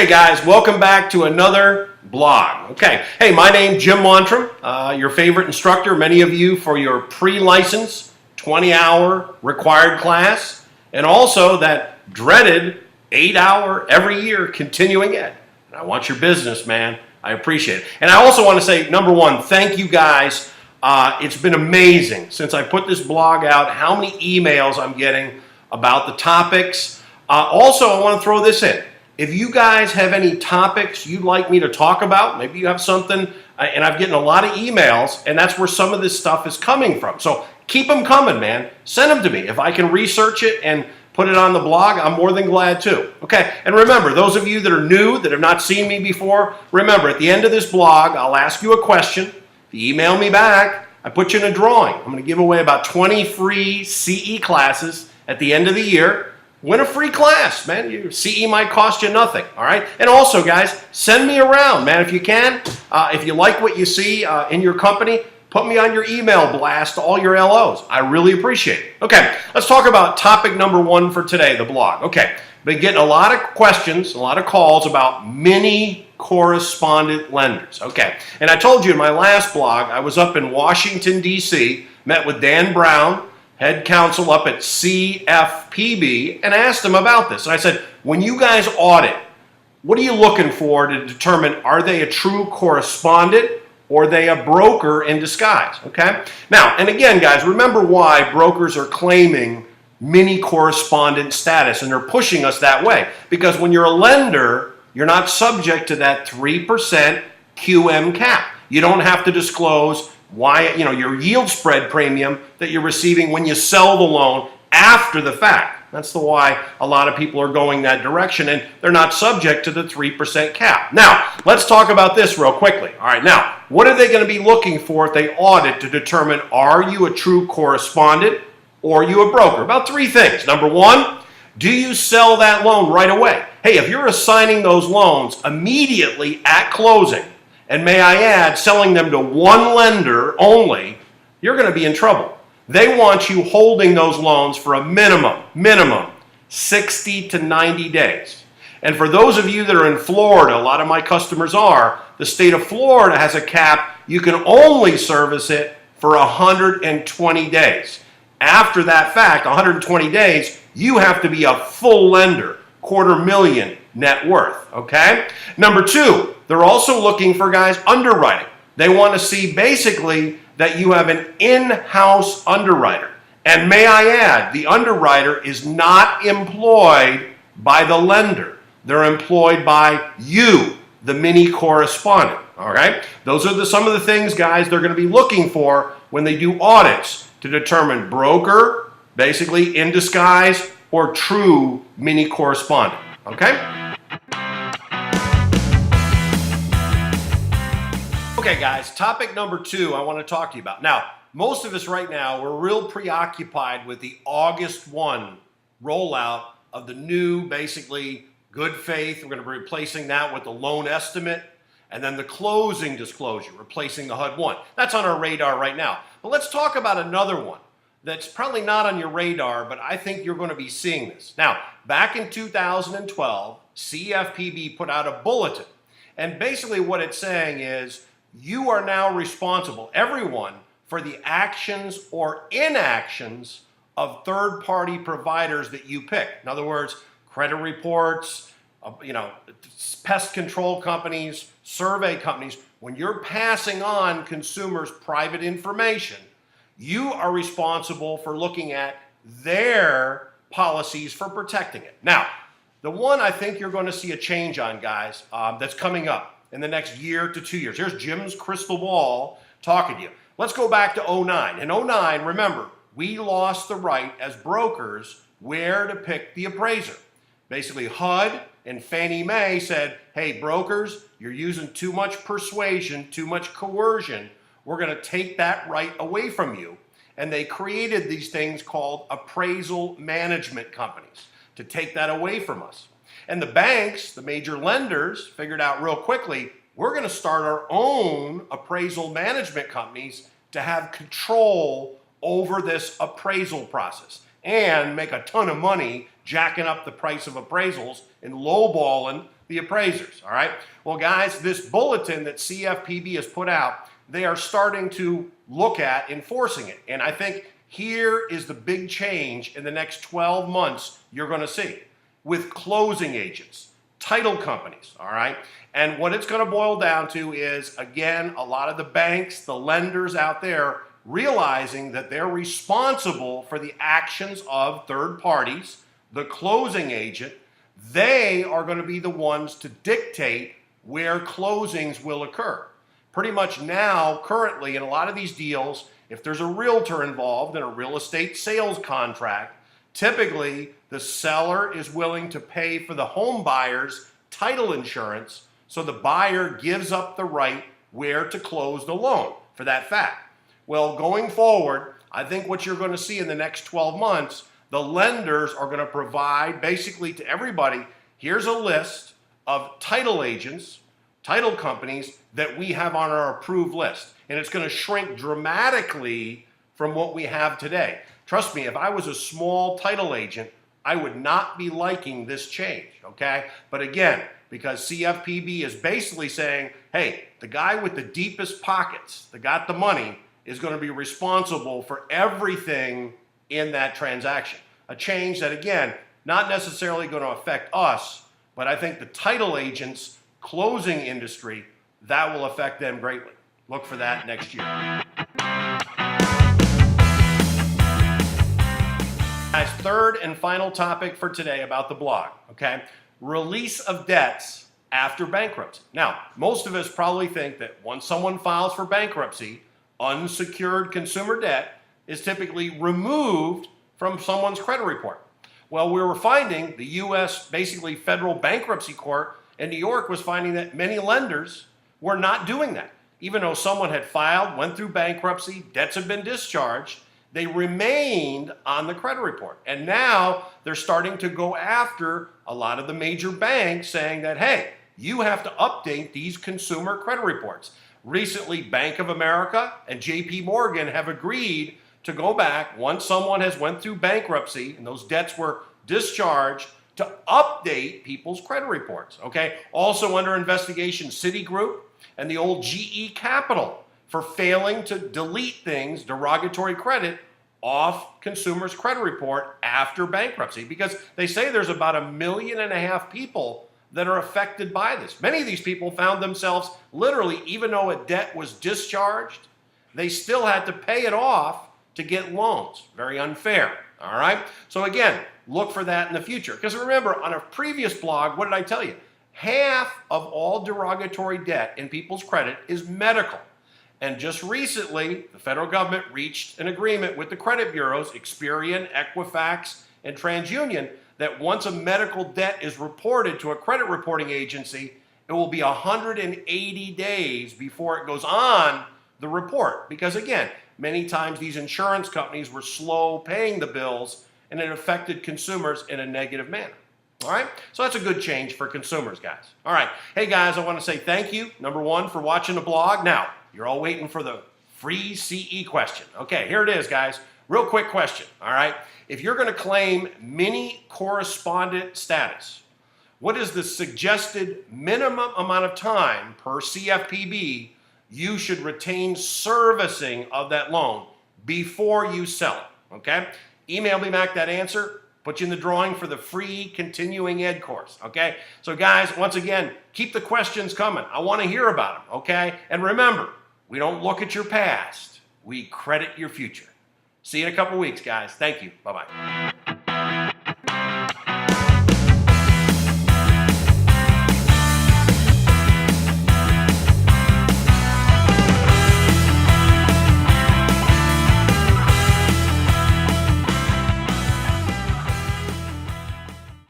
Okay guys, welcome back to another blog. Okay, hey, my name's Jim Montram, your favorite instructor, many of you for your pre-license 20-hour required class, and also that dreaded 8-hour every year continuing ed. And I want your business, man. I appreciate it. And I also want to say, number one, thank you guys. It's been amazing since I put this blog out, how many emails I'm getting about the topics. Also, I want to throw this in. If you guys have any topics you'd like me to talk about, maybe you have something, and I'm getting a lot of emails, and that's where some of this stuff is coming from. So keep them coming, man. Send them to me. If I can research it and put it on the blog, I'm more than glad to. Okay, and remember, those of you that are new, that have not seen me before, remember, at the end of this blog, I'll ask you a question. If you email me back, I put you in a drawing. I'm going to give away about 20 free CE classes at the end of the year. Win a free class, man. Your CE might cost you nothing, all right? And also, guys, send me around, man, if you can. If you like what you see in your company, put me on your email blast to all your LOs. I really appreciate it. Okay, let's talk about topic number one for today, the blog. Okay, been getting a lot of questions, a lot of calls about mini correspondent lenders. Okay, and I told you in my last blog, I was up in Washington, D.C., met with Dan Brown, head counsel up at CFPB, and asked him about this. And I said, when you guys audit, what are you looking for to determine are they a true correspondent or are they a broker in disguise? Okay? Now, and again, guys, remember why brokers are claiming mini correspondent status, and they're pushing us that way. Because when you're a lender, you're not subject to that 3% QM cap. You don't have to disclose why, your yield spread premium that you're receiving when you sell the loan after the fact. That's the why a lot of people are going that direction, and they're not subject to the 3% cap. Now, let's talk about this real quickly. All right, now, what are they going to be looking for if they audit to determine are you a true correspondent or are you a broker? About three things. Number one, do you sell that loan right away? Hey, if you're assigning those loans immediately at closing, and may I add, selling them to one lender only, you're going to be in trouble. They want you holding those loans for a minimum 60 to 90 days. And for those of you that are in Florida, a lot of my customers are, the state of Florida has a cap. You can only service it for 120 days. After that fact, 120 days, you have to be a full lender, $250,000 net worth, okay? Number two, they're also looking for, guys, underwriting. They want to see basically that you have an in-house underwriter. And may I add, the underwriter is not employed by the lender. They're employed by you, the mini correspondent, all right? Those are some of the things, guys, they're going to be looking for when they do audits to determine broker, basically in disguise, or true mini correspondent, okay? Okay, guys, topic number two I want to talk to you about. Now, most of us right now, we're real preoccupied with the August 1 rollout of the new, basically, good faith. We're going to be replacing that with the loan estimate, and then the closing disclosure, replacing the HUD 1. That's on our radar right now. But let's talk about another one that's probably not on your radar, but I think you're going to be seeing this. Now, back in 2012, CFPB put out a bulletin, and basically what it's saying is, you are now responsible, everyone, for the actions or inactions of third-party providers that you pick. In other words, credit reports, pest control companies, survey companies. When you're passing on consumers' private information, you are responsible for looking at their policies for protecting it. Now, the one I think you're going to see a change on, guys, that's coming up in the next year to 2 years. Here's Jim's crystal ball talking to you. Let's go back to 09. In 09, remember, we lost the right as brokers where to pick the appraiser. Basically, HUD and Fannie Mae said, hey, brokers, you're using too much persuasion, too much coercion. We're going to take that right away from you. And they created these things called appraisal management companies to take that away from us. And the banks, the major lenders, figured out real quickly, we're going to start our own appraisal management companies to have control over this appraisal process and make a ton of money jacking up the price of appraisals and lowballing the appraisers, all right? Well, guys, this bulletin that CFPB has put out, they are starting to look at enforcing it. And I think here is the big change in the next 12 months you're going to see with closing agents, title companies, all right? And what it's going to boil down to is, again, a lot of the banks, the lenders out there realizing that they're responsible for the actions of third parties, the closing agent. They are going to be the ones to dictate where closings will occur. Pretty much now, currently, in a lot of these deals, if there's a realtor involved in a real estate sales contract, typically the seller is willing to pay for the home buyer's title insurance, so the buyer gives up the right where to close the loan for that fact. Well, going forward, I think what you're going to see in the next 12 months, the lenders are going to provide basically to everybody, here's a list of title agents, title companies that we have on our approved list. And it's going to shrink dramatically from what we have today. Trust me, if I was a small title agent, I would not be liking this change, okay? But again, because CFPB is basically saying, hey, the guy with the deepest pockets, that got the money, is going to be responsible for everything in that transaction. A change that, again, not necessarily going to affect us, but I think the title agents, closing industry, that will affect them greatly. Look for that next year. Guys, third and final topic for today about the blog, okay? Release of debts after bankruptcy. Now, most of us probably think that once someone files for bankruptcy, unsecured consumer debt is typically removed from someone's credit report. Well, we were finding the U.S. basically federal bankruptcy court in New York was finding that many lenders were not doing that. Even though someone had filed, went through bankruptcy, debts had been discharged, they remained on the credit report. And now they're starting to go after a lot of the major banks saying that, hey, you have to update these consumer credit reports. Recently, Bank of America and JP Morgan have agreed to go back once someone has went through bankruptcy and those debts were discharged to update people's credit reports, okay? Also under investigation, Citigroup and the old GE Capital for failing to delete things, derogatory credit, off consumers' credit report after bankruptcy, because they say there's about 1.5 million people that are affected by this. Many of these people found themselves literally, even though a debt was discharged, they still had to pay it off to get loans. Very unfair, all right? So again, look for that in the future. Because remember, on a previous blog, what did I tell you? Half of all derogatory debt in people's credit is medical. And just recently, the federal government reached an agreement with the credit bureaus, Experian, Equifax, and TransUnion, that once a medical debt is reported to a credit reporting agency, it will be 180 days before it goes on the report. Because again, many times these insurance companies were slow paying the bills and it affected consumers in a negative manner. All right, so that's a good change for consumers, guys. All right, hey guys, I want to say thank you, number one, for watching the blog. Now, you're all waiting for the free CE question. Okay, here it is, guys. Real quick question, all right? If you're going to claim mini correspondent status, what is the suggested minimum amount of time per CFPB you should retain servicing of that loan before you sell it, okay? Email me back that answer, put you in the drawing for the free continuing ed course, okay? So guys, once again, keep the questions coming. I want to hear about them, okay? And remember, we don't look at your past, we credit your future. See you in a couple weeks, guys. Thank you. Bye-bye.